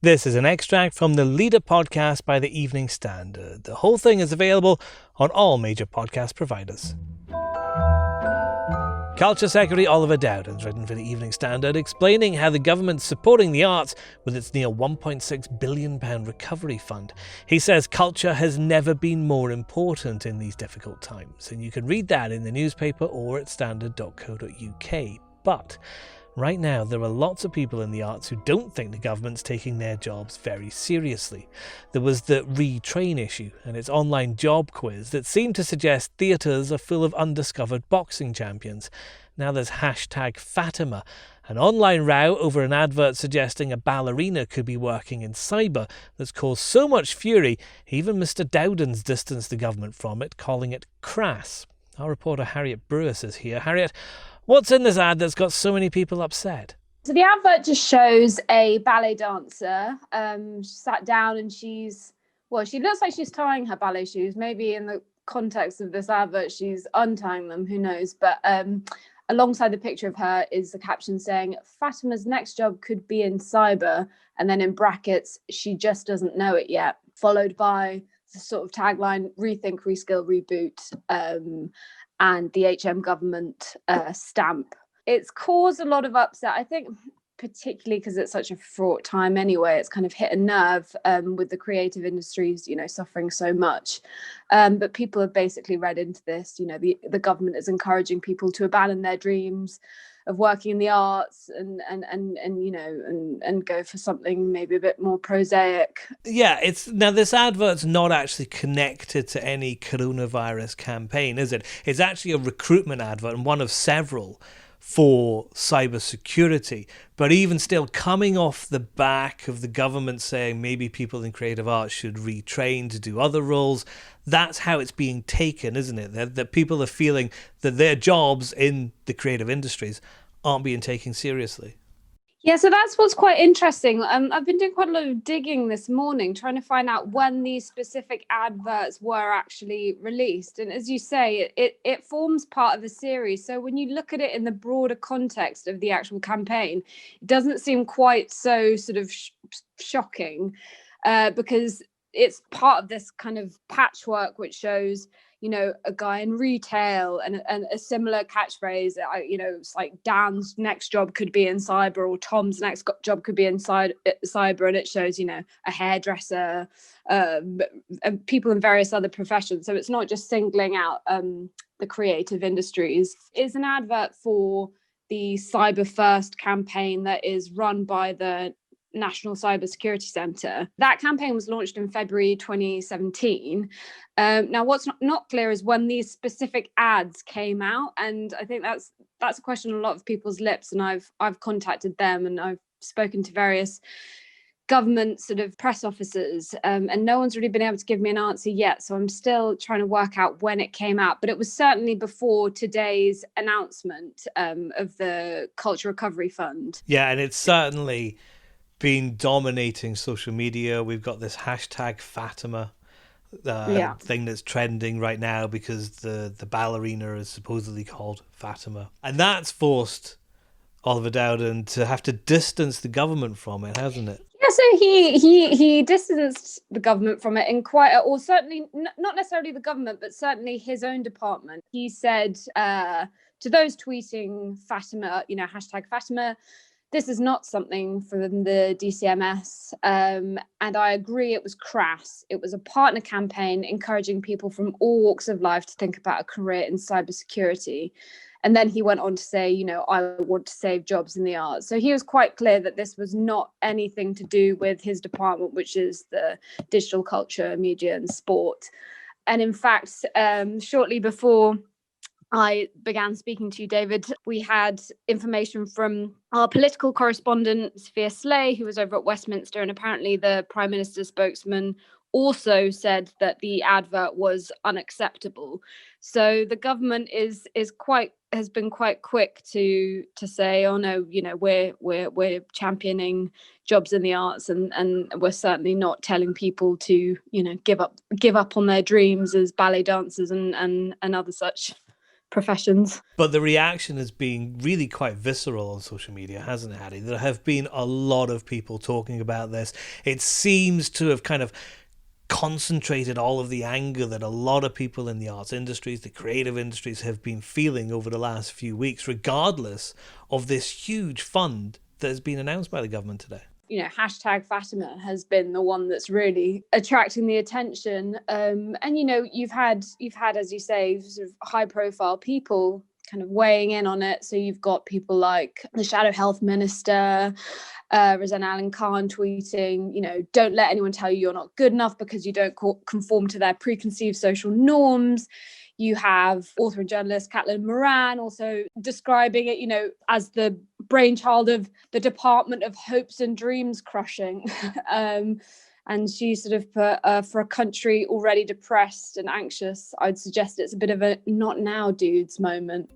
This is an extract from the Leader podcast by the Evening Standard. The whole thing is available on all major podcast providers. Culture Secretary Oliver Dowden's written for the Evening Standard, explaining how the government's supporting the arts with its near £1.6 billion recovery fund. He says culture has never been more important in these difficult times, and you can read that in the newspaper or at standard.co.uk. But right now, there are lots of people in the arts who don't think the government's taking their jobs very seriously. There was the retrain issue and its online job quiz that seemed to suggest theatres are full of undiscovered boxing champions. Now there's hashtag Fatima, an online row over an advert suggesting a ballerina could be working in cyber that's caused so much fury, even Mr. Dowden's distanced the government from it, calling it crass. Our reporter Harriet Brewis is here. Harriet, what's in this ad that's got so many people upset? So the advert just shows a ballet dancer. She sat down and she looks like she's tying her ballet shoes. Maybe in the context of this advert, she's untying them, who knows? But alongside the picture of her is the caption saying, Fatima's next job could be in cyber. And then in brackets, she just doesn't know it yet. Followed by the sort of tagline, rethink, reskill, reboot. And the HM government stamp. It's caused a lot of upset, I think, particularly because it's such a fraught time anyway. It's kind of hit a nerve with the creative industries, suffering so much. But people have basically read into this, the government is encouraging people to abandon their dreams of working in the arts and go for something maybe a bit more prosaic. Yeah, now this advert's not actually connected to any coronavirus campaign, is it? It's actually a recruitment advert and one of several for cybersecurity. But even still, coming off the back of the government saying maybe people in creative arts should retrain to do other roles, that's how it's being taken, isn't it? That people are feeling that their jobs in the creative industries aren't being taken seriously. Yeah, so that's what's quite interesting. I've been doing quite a lot of digging this morning, trying to find out when these specific adverts were actually released. And as you say, it forms part of the series. So when you look at it in the broader context of the actual campaign, it doesn't seem quite so sort of shocking because it's part of this kind of patchwork which shows a guy in retail and a similar catchphrase. It's like Dan's next job could be in cyber, or Tom's next job could be in cyber, and it shows a hairdresser and people in various other professions. So it's not just singling out the creative industries. It's an advert for the Cyber First campaign that is run by the National Cybersecurity Centre. That campaign was launched in February 2017. Now, what's not clear is when these specific ads came out, and I think that's a question on a lot of people's lips. And I've contacted them, and I've spoken to various government sort of press officers, and no one's really been able to give me an answer yet. So I'm still trying to work out when it came out, but it was certainly before today's announcement of the Culture Recovery Fund. Yeah, and it's certainly been dominating social media. We've got this hashtag Fatima thing that's trending right now because the ballerina is supposedly called Fatima. And that's forced Oliver Dowden to have to distance the government from it, hasn't it? Yeah, so he distanced the government from it in or certainly not necessarily the government, but certainly his own department. He said to those tweeting Fatima, hashtag Fatima, this is not something from the DCMS, and I agree it was crass. It was a partner campaign encouraging people from all walks of life to think about a career in cybersecurity. And then he went on to say, I want to save jobs in the arts. So he was quite clear that this was not anything to do with his department, which is the digital culture, media and sport. And in fact, shortly before I began speaking to you, David, we had information from our political correspondent, Sophia Slay, who was over at Westminster, and apparently the Prime Minister's spokesman also said that the advert was unacceptable. So the government has been quite quick to say, oh no, we're championing jobs in the arts, and we're certainly not telling people to give up on their dreams as ballet dancers and other such. professions. But the reaction has been really quite visceral on social media, hasn't it, Hattie? There have been a lot of people talking about this. It seems to have kind of concentrated all of the anger that a lot of people in the arts industries, the creative industries, have been feeling over the last few weeks, regardless of this huge fund that has been announced by the government today. You know, hashtag Fatima has been the one that's really attracting the attention. And, you know, you've had, as you say, sort of high profile people kind of weighing in on it. So you've got people like the Shadow Health Minister, Rosanna Allen Khan tweeting, you know, don't let anyone tell you you're not good enough because you don't conform to their preconceived social norms. You have author and journalist Caitlin Moran also describing it, you know, as the brainchild of the Department of Hopes and Dreams Crushing. And she sort of put, for a country already depressed and anxious, I'd suggest it's a bit of a not now dudes moment.